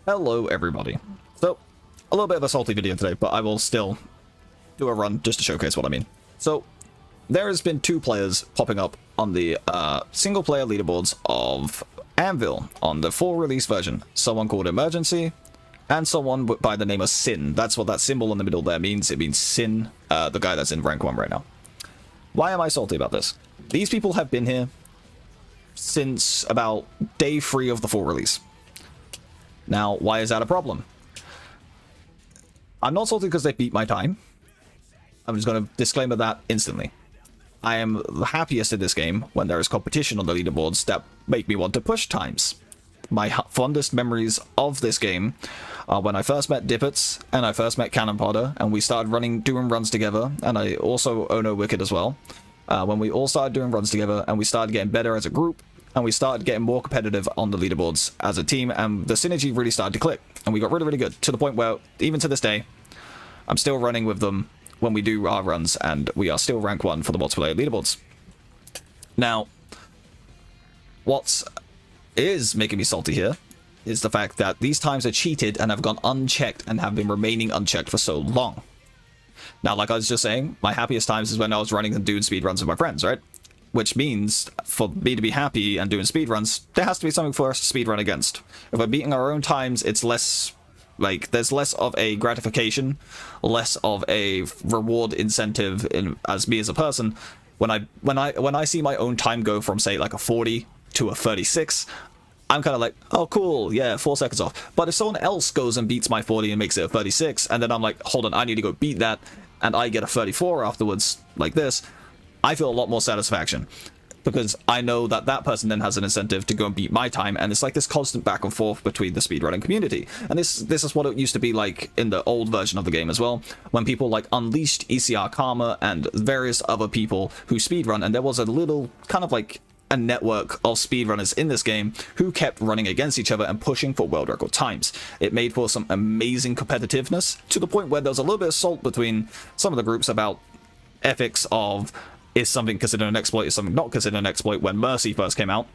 Hello everybody. So, a little bit of a salty video today, but I will still do a run just to showcase what I mean. So, there has been two players popping up on the single player leaderboards of ANVIL on the full release version. Someone called Emergency, and someone by the name of Sin. That's what that symbol in the middle there means. It means Sin, the guy that's in rank 1 right now. Why am I salty about this? These people have been here since about day 3 of the full release. Now, why is that a problem? I'm not salty because they beat my time. I'm just going to disclaimer that instantly. I am the happiest in this game when there is competition on the leaderboards that make me want to push times. My fondest memories of this game are when I first met Dippets and I first met Cannon Podder, and we started doing runs together, and I also Ono Wicked as well. When we all started doing runs together and we started getting better as a group, and we started getting more competitive on the leaderboards as a team, and the synergy really started to click, and we got really, really good, to the point where, even to this day, I'm still running with them when we do our runs, and we are still rank 1 for the multiplayer leaderboards. Now, what is making me salty here is the fact that these times are cheated and have gone unchecked and have been remaining unchecked for so long. Now, like I was just saying, my happiest times is when I was running and doing speedruns with my friends, right? Which means, for me to be happy and doing speedruns, there has to be something for us to speedrun against. If we're beating our own times, it's less, like, there's less of a gratification, less of a reward incentive as me as a person. When I see my own time go from, say, like a 40 to a 36, I'm kind of like, oh, cool, yeah, 4 seconds off. But if someone else goes and beats my 40 and makes it a 36, and then I'm like, hold on, I need to go beat that, and I get a 34 afterwards, like this, I feel a lot more satisfaction, because I know that that person then has an incentive to go and beat my time, and it's like this constant back and forth between the speedrunning community. And this is what it used to be like in the old version of the game as well, when people like Unleashed, ECR Karma, and various other people who speedrun, and there was a little kind of like a network of speedrunners in this game who kept running against each other and pushing for world record times. It made for some amazing competitiveness, to the point where there was a little bit of salt between some of the groups about ethics of, is something considered an exploit, is something not considered an exploit. When Mercy first came out,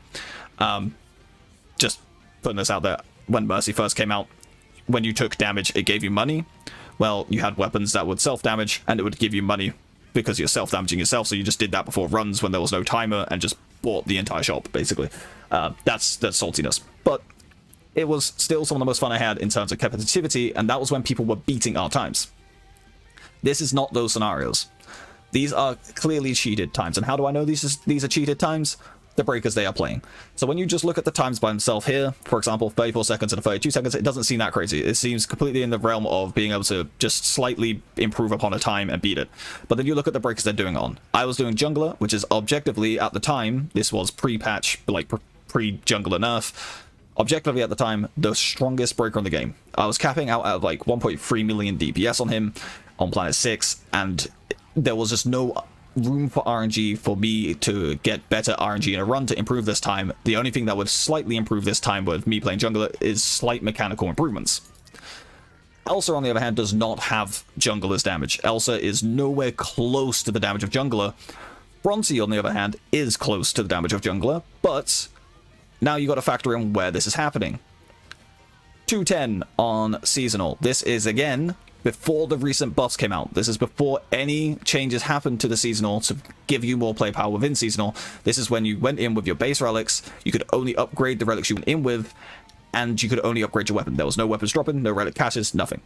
just putting this out there, when Mercy first came out, when you took damage, it gave you money. Well, you had weapons that would self-damage, and it would give you money because you're self-damaging yourself, so you just did that before runs when there was no timer, and just bought the entire shop, basically. That's saltiness. But it was still some of the most fun I had in terms of competitivity, and that was when people were beating our times. This is not those scenarios. These are clearly cheated times. And how do I know these are cheated times? The breakers they are playing. So when you just look at the times by themselves here, for example, 34 seconds and 32 seconds, it doesn't seem that crazy. It seems completely in the realm of being able to just slightly improve upon a time and beat it. But then you look at the breakers they're doing on. I was doing Jungler, which is objectively at the time, this was pre-patch, like pre-Jungler nerf, objectively at the time, the strongest breaker in the game. I was capping out at like 1.3 million DPS on him on Planet 6, and there was just no room for RNG for me to get better RNG in a run to improve this time. The only thing that would slightly improve this time with me playing jungler is slight mechanical improvements. Elsa, on the other hand, does not have jungler's damage. Elsa is nowhere close to the damage of jungler. Bronzy, on the other hand, is close to the damage of jungler, but now you got to factor in where this is happening. 210 on seasonal. This is, again, before the recent buffs came out. This is before any changes happened to the seasonal to give you more play power within seasonal. This is when you went in with your base relics. You could only upgrade the relics you went in with, and you could only upgrade your weapon. There was no weapons dropping, no relic caches, nothing.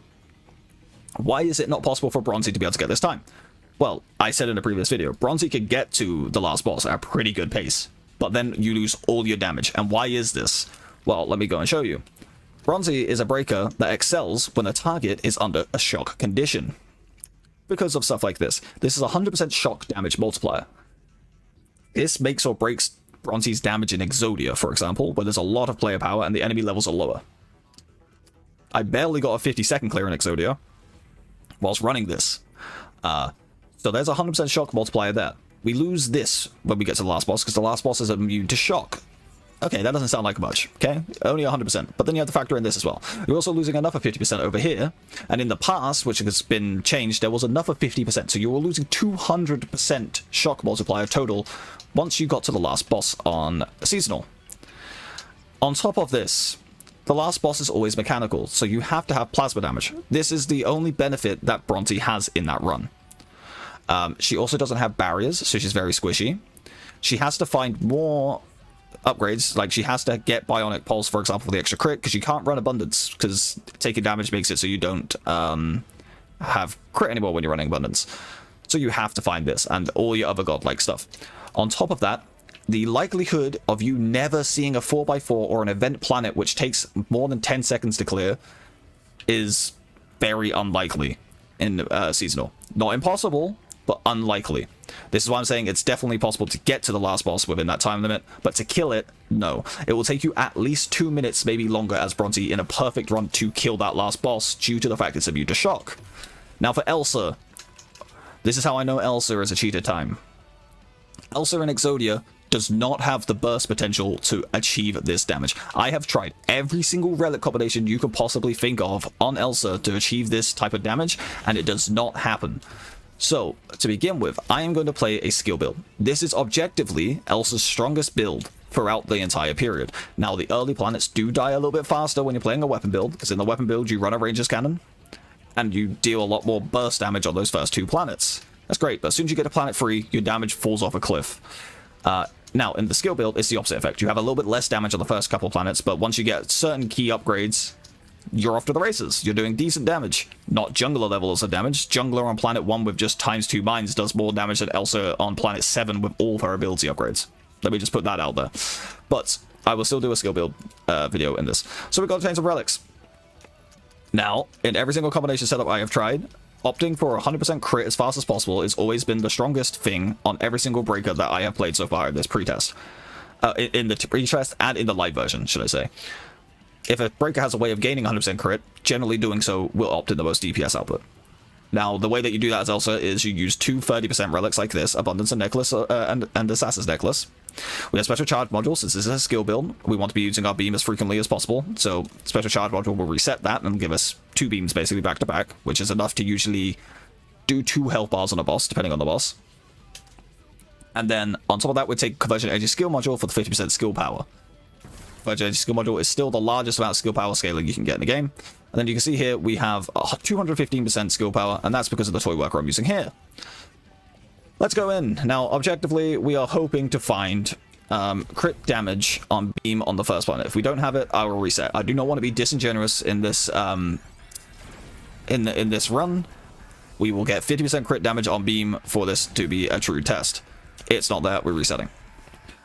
Why is it not possible for Bronzy to be able to get this time? Well, I said in a previous video, Bronzy could get to the last boss at a pretty good pace, but then you lose all your damage. And why is this? Well, let me go and show you. Bronzy is a breaker that excels when a target is under a shock condition. Because of stuff like this. This is a 100% shock damage multiplier. This makes or breaks Bronzy's damage in Exodia, for example, where there's a lot of player power and the enemy levels are lower. I barely got a 50-second clear in Exodia whilst running this. So there's a 100% shock multiplier there. We lose this when we get to the last boss, because the last boss is immune to shock. Okay, that doesn't sound like much, okay? Only 100%. But then you have to factor in this as well. You're also losing another 50% over here. And in the past, which has been changed, there was another 50%. So you were losing 200% shock multiplier total once you got to the last boss on seasonal. On top of this, the last boss is always mechanical, so you have to have plasma damage. This is the only benefit that Bronte has in that run. She also doesn't have barriers, so she's very squishy. She has to find more upgrades, like she has to get Bionic Pulse, for example, for the extra crit, because you can't run Abundance, because taking damage makes it so you don't have crit anymore when you're running Abundance. So you have to find this, and all your other godlike stuff. On top of that, the likelihood of you never seeing a 4x4 or an event planet which takes more than 10 seconds to clear is very unlikely in Seasonal. Not impossible, but unlikely. This is why I'm saying it's definitely possible to get to the last boss within that time limit, but to kill it, no. It will take you at least 2 minutes, maybe longer, as Bronte in a perfect run to kill that last boss due to the fact it's immune to shock. Now for Elsa, this is how I know Elsa is a cheated time. Elsa in Exodia does not have the burst potential to achieve this damage. I have tried every single relic combination you could possibly think of on Elsa to achieve this type of damage, and it does not happen. So, to begin with, I am going to play a skill build. This is objectively Elsa's strongest build throughout the entire period. Now, the early planets do die a little bit faster when you're playing a weapon build, because in the weapon build you run a ranger's cannon, and you deal a lot more burst damage on those first 2 planets. That's great, but as soon as you get to planet 3, your damage falls off a cliff. Now, in the skill build, it's the opposite effect. You have a little bit less damage on the first couple planets, but once you get certain key upgrades, you're off to the races. You're doing decent damage. Not jungler levels of damage. Jungler on planet 1 with just ×2 mines does more damage than Elsa on planet 7 with all of her ability upgrades. Let me just put that out there. But I will still do a skill build video in this. So we've got to change some relics. Now, in every single combination setup I have tried, opting for 100% crit as fast as possible has always been the strongest thing on every single breaker that I have played so far in this pretest. In the pretest and in the live version, should I say. If a breaker has a way of gaining 100% crit, generally doing so will opt in the most DPS output. Now, the way that you do that as Elsa is you use 2 30% relics like this, Abundance and Necklace and Assassin's Necklace. We have Special Charge Module. Since this is a skill build, we want to be using our beam as frequently as possible, so Special Charge Module will reset that and give us 2 beams basically back to back, which is enough to usually do 2 health bars on a boss, depending on the boss. And then, on top of that, we take Conversion Energy Skill Module for the 50% skill power. Conversion Energy Skill Module is still the largest amount of skill power scaling you can get in the game. And then you can see here, we have 215% skill power, and that's because of the Toy Worker I'm using here. Let's go in. Now, objectively, we are hoping to find crit damage on beam on the first planet. If we don't have it, I will reset. I do not want to be disingenuous in this in this run. We will get 50% crit damage on beam for this to be a true test. It's not there, we're resetting.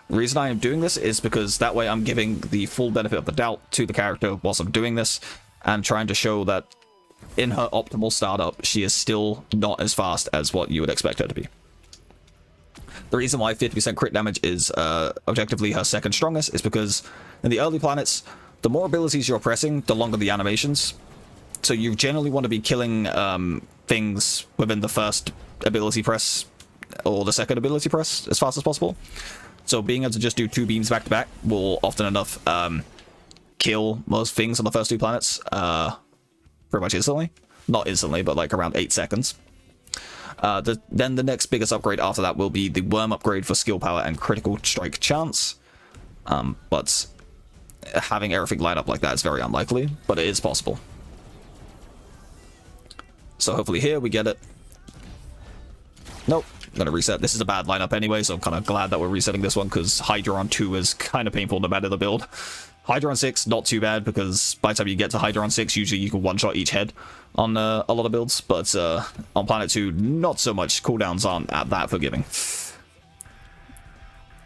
The reason I am doing this is because that way I'm giving the full benefit of the doubt to the character whilst I'm doing this, and trying to show that in her optimal startup, she is still not as fast as what you would expect her to be. The reason why 50% crit damage is objectively her second strongest is because in the early planets, the more abilities you're pressing, the longer the animations. So you generally want to be killing things within the first ability press or the second ability press as fast as possible. So being able to just do 2 beams back to back will often enough kill most things on the first 2 planets pretty much instantly. Not instantly, but like around 8 seconds. Then the next biggest upgrade after that will be the worm upgrade for skill power and critical strike chance. But having everything line up like that is very unlikely, but it is possible. So hopefully here we get it. Nope, I'm going to reset. This is a bad lineup anyway, so I'm kind of glad that we're resetting this one, because Hydra on 2 is kind of painful no matter the build. Hydra on 6, not too bad, because by the time you get to Hydra on 6, usually you can one-shot each head on a lot of builds, but on Planet 2, not so much. Cooldowns aren't that forgiving.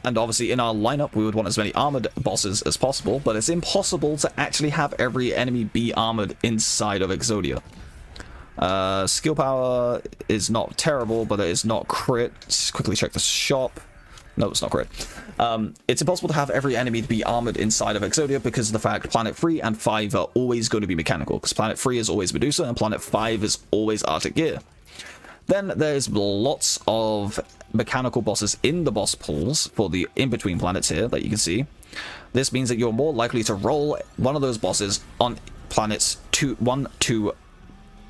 And obviously in our lineup, we would want as many armored bosses as possible, but it's impossible to actually have every enemy be armored inside of Exodia. Skill power is not terrible, but it is not crit. Just quickly check the shop. No, it's not crit. It's impossible to have every enemy to be armored inside of Exodia because of the fact Planet 3 and 5 are always going to be mechanical, because Planet 3 is always Medusa and Planet 5 is always Arctic Gear. Then there's lots of mechanical bosses in the boss pools for the in-between planets here that you can see. This means that you're more likely to roll one of those bosses on planets 1, 2,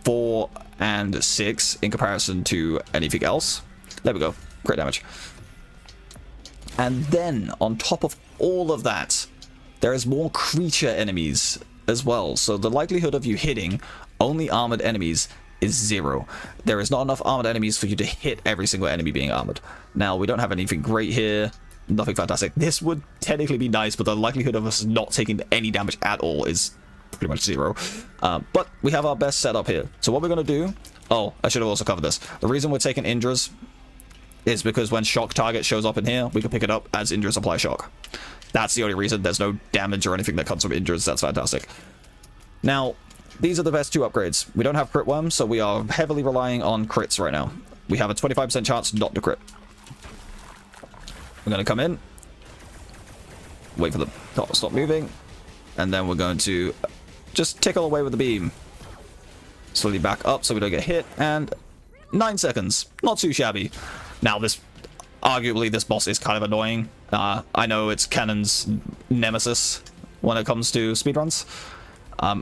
4, and 6 in comparison to anything else. There we go. Crit damage. And then, on top of all of that, there is more creature enemies as well. So the likelihood of you hitting only armored enemies is 0. There is not enough armored enemies for you to hit every single enemy being armored. Now, we don't have anything great here. Nothing fantastic. This would technically be nice, but the likelihood of us not taking any damage at all is pretty much 0. But we have our best setup here. So what we're going to do... Oh, I should have also covered this. The reason we're taking Indra's is because when shock target shows up in here, we can pick it up as Indra's apply shock. That's the only reason. There's no damage or anything that comes from Indra's. That's fantastic. Now, these are the best 2 upgrades. We don't have crit worm, so we are heavily relying on crits right now. We have a 25% chance not to crit. We're going to come in, wait for the top to stop moving, and then we're going to just tickle away with the beam. Slowly back up so we don't get hit, and 9 seconds. Not too shabby. Now, arguably, this boss is kind of annoying. I know it's Canon's nemesis when it comes to speedruns.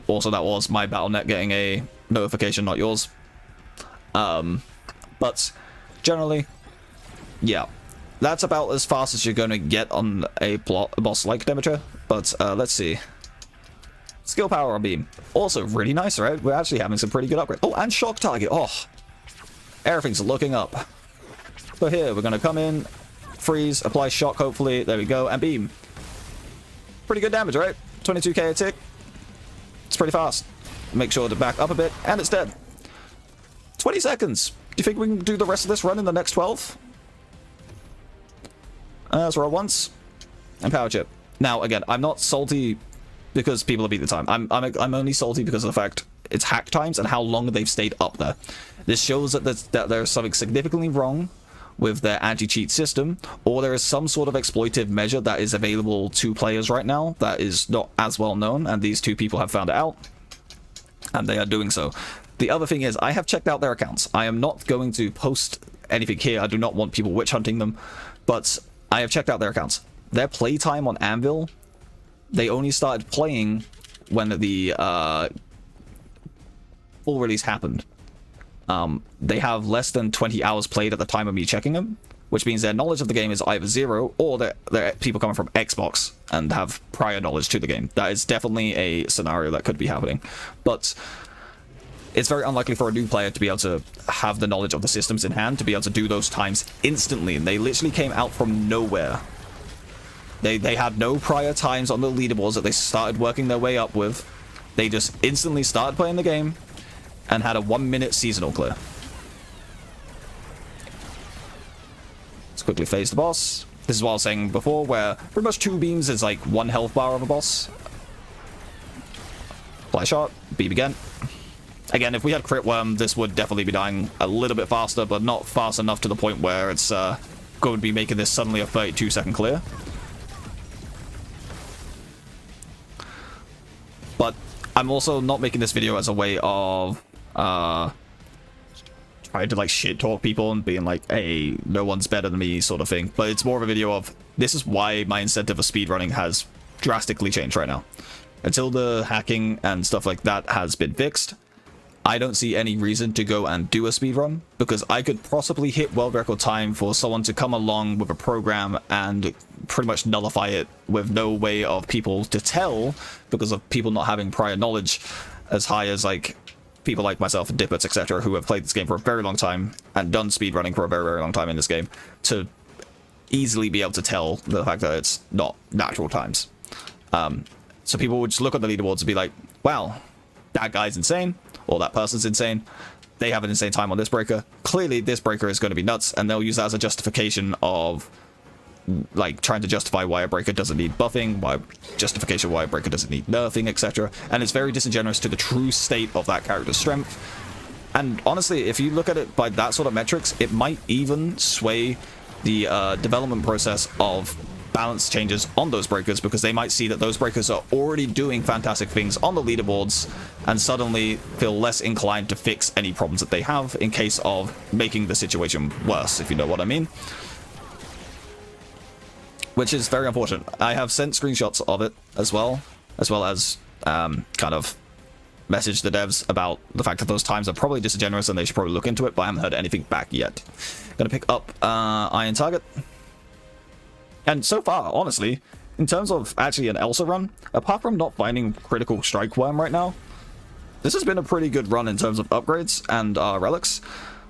Also, that was my Battle.net getting a notification, not yours. But generally, yeah. That's about as fast as you're going to get on a boss like Demeter. But let's see. Skill power on beam. Also really nice, right? We're actually having some pretty good upgrades. Oh, and shock target. Oh, everything's looking up. So here, we're going to come in, freeze, apply shock, hopefully. There we go. And beam. Pretty good damage, right? 22k a tick. It's pretty fast. Make sure to back up a bit. And it's dead. 20 seconds. Do you think we can do the rest of this run in the next 12? Let's roll once. And power chip. Now, again, I'm not salty because people have beat the time. I'm only salty because of the fact it's hack times and how long they've stayed up there. This shows that there's something significantly wrong with their anti-cheat system, or there is some sort of exploitive measure that is available to players right now that is not as well known, and these 2 people have found it out, and they are doing so. The other thing is, I have checked out their accounts. I am not going to post anything here. I do not want people witch hunting them, but I have checked out their accounts. Their playtime on ANVIL, they only started playing when the full release happened. They have less than 20 hours played at the time of me checking them, which means their knowledge of the game is either 0 or they're people coming from Xbox and have prior knowledge to the game. That is definitely a scenario that could be happening. But it's very unlikely for a new player to be able to have the knowledge of the systems in hand to be able to do those times instantly. And they literally came out from nowhere. They had no prior times on the leaderboards that they started working their way up with. They just instantly started playing the game and had a 1-minute seasonal clear. Let's quickly phase the boss. This is what I was saying before, where pretty much 2 beams is like 1 health bar of a boss. Apply shot, beam again. Again, if we had crit worm, this would definitely be dying a little bit faster, but not fast enough to the point where it's going to be making this suddenly a 32-second clear. But I'm also not making this video as a way of trying to like shit talk people and being like, hey, no one's better than me sort of thing. But it's more of a video of, this is why my incentive of speedrunning has drastically changed right now. Until the hacking and stuff like that has been fixed, I don't see any reason to go and do a speedrun, because I could possibly hit world record time for someone to come along with a program and pretty much nullify it with no way of people to tell, because of people not having prior knowledge as high as like people like myself and Dippets, etc., who have played this game for a very long time and done speedrunning for a very, very long time in this game, to easily be able to tell the fact that it's not natural times. So people would just look at the leaderboards and be like, wow, that guy's insane, or that person's insane. They have an insane time on this breaker. Clearly, this breaker is going to be nuts, and they'll use that as a justification of, like, trying to justify why a breaker doesn't need buffing, why a breaker doesn't need nerfing, etc. And it's very disingenuous to the true state of that character's strength. And honestly, if you look at it by that sort of metrics, it might even sway the development process of balance changes on those breakers, because they might see that those breakers are already doing fantastic things on the leaderboards and suddenly feel less inclined to fix any problems that they have in case of making the situation worse, if you know what I mean. Which is very important. I have sent screenshots of it as well as kind of messaged the devs about the fact that those times are probably disingenuous and they should probably look into it, but I haven't heard anything back yet. Gonna pick up Iron Target. And so far, honestly, in terms of actually an Elsa run, apart from not finding critical strike worm right now, this has been a pretty good run in terms of upgrades and relics.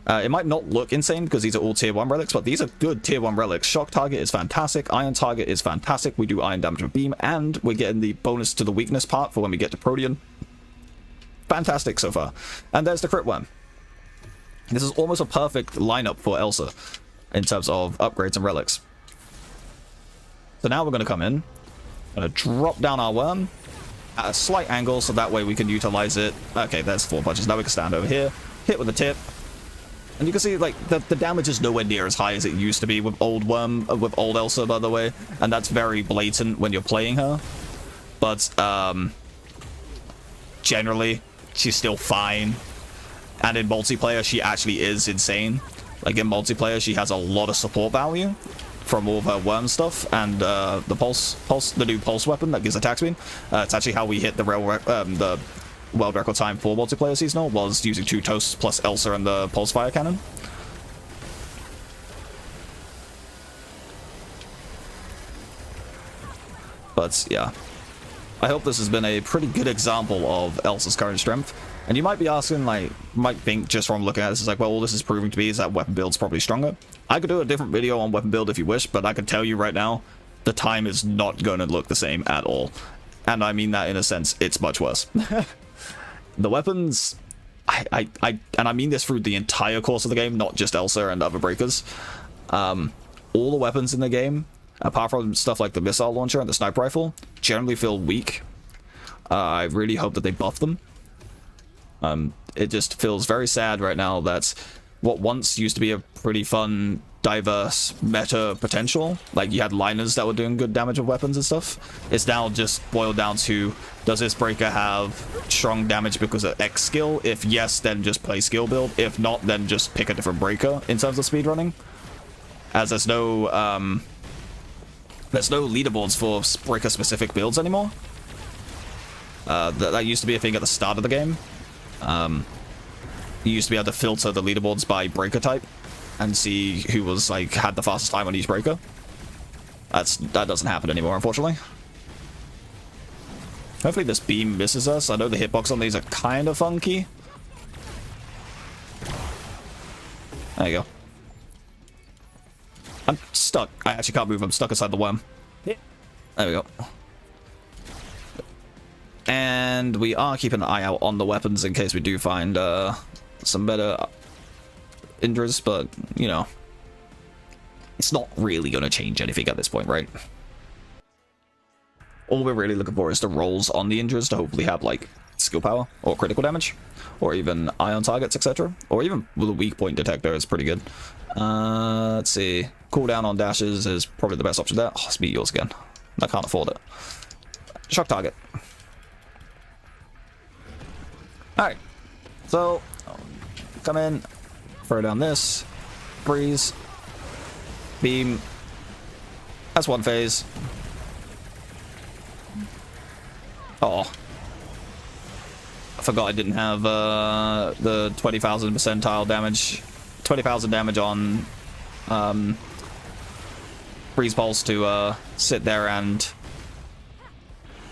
It might not look insane because these are all tier 1 relics, but these are good tier 1 relics. Shock target is fantastic. Iron target is fantastic. We do iron damage with beam, and we're getting the bonus to the weakness part for when we get to Protean. Fantastic so far. And there's the crit worm. This is almost a perfect lineup for Elsa in terms of upgrades and relics. So now we're going to come in. Going to drop down our worm at a slight angle so that way we can utilize it. Okay, there's 4 punches. Now we can stand over here, hit with the tip. And you can see, like, the damage is nowhere near as high as it used to be with old Elsa, by the way. And that's very blatant when you're playing her. But, generally, she's still fine. And in multiplayer, she actually is insane. Like, in multiplayer, she has a lot of support value from all of her worm stuff. And, the new pulse weapon that gives attack speed. It's actually how we hit the world record time for multiplayer seasonal, was using 2 toasts plus Elsa and the pulse fire cannon. But yeah, I hope this has been a pretty good example of Elsa's current strength. And you might be asking, like, might think just from looking at this, is like, well, all this is proving to be is that weapon build's probably stronger. I could do a different video on weapon build if you wish, but I can tell you right now, the time is not going to look the same at all. And I mean that in a sense, it's much worse. The weapons, and I mean this through the entire course of the game, not just Elsa and other breakers. All the weapons in the game, apart from stuff like the missile launcher and the sniper rifle, generally feel weak. I really hope that they buff them. It just feels very sad right now that what once used to be a pretty fun, diverse meta potential, like you had liners that were doing good damage with weapons and stuff, it's now just boiled down to, does this breaker have strong damage because of X skill? If yes, then just play skill build. If not, then just pick a different breaker in terms of speedrunning. As there's no leaderboards for breaker specific builds anymore. That used to be a thing at the start of the game. You used to be able to filter the leaderboards by breaker type and see who was, like, had the fastest time on each breaker. That doesn't happen anymore, unfortunately. Hopefully this beam misses us. I know the hitbox on these are kind of funky. There you go. I'm stuck. I actually can't move. I'm stuck inside the worm. There we go. And we are keeping an eye out on the weapons in case we do find some better injuries, but, you know, it's not really going to change anything at this point, right? All we're really looking for is the rolls on the injuries to hopefully have, like, skill power or critical damage, or even ion targets, etc. Or even with a weak point detector is pretty good. Let's see. Cooldown on dashes is probably the best option there. Oh, it's meteors again. I can't afford it. Shock target. Alright. So, come in, throw down this, breeze, beam. That's one phase. Oh. I forgot I didn't have the 20,000 percentile damage. 20,000 damage on Freeze Pulse to sit there and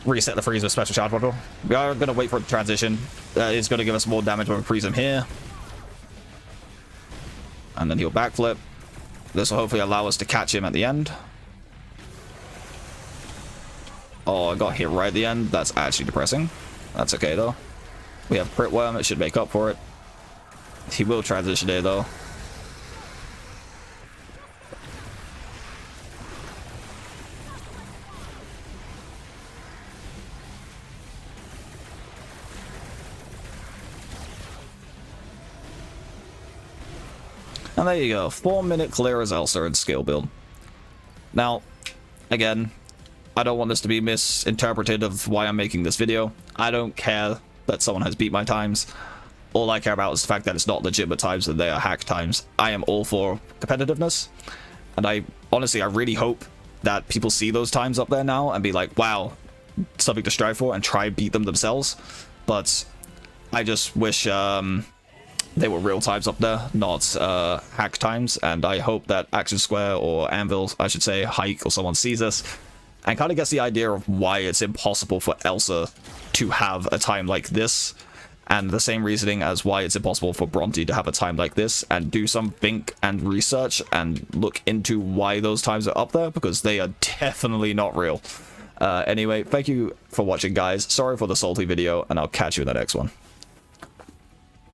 reset the freeze with special charge module. We are going to wait for it to transition. It's going to give us more damage when we freeze him here. And then he'll backflip. This will hopefully allow us to catch him at the end. Oh, I got hit right at the end. That's actually depressing. That's okay, though. We have Crit Worm. It should make up for it. He will transition here, though. And there you go, 4-minute clear as Elsa in skill build. Now, again, I don't want this to be misinterpreted of why I'm making this video. I don't care that someone has beat my times. All I care about is the fact that it's not legitimate times and they are hacked times. I am all for competitiveness. And I really hope that people see those times up there now and be like, wow, something to strive for, and try and beat them themselves. But I just wish they were real times up there, not hack times, and I hope that Action Square, or Anvil, I should say, Hike, or someone sees this and kind of gets the idea of why it's impossible for Elsa to have a time like this, and the same reasoning as why it's impossible for Bronte to have a time like this, and do some think and research and look into why those times are up there, because they are definitely not real. Anyway, thank you for watching, guys. Sorry for the salty video, and I'll catch you in the next one.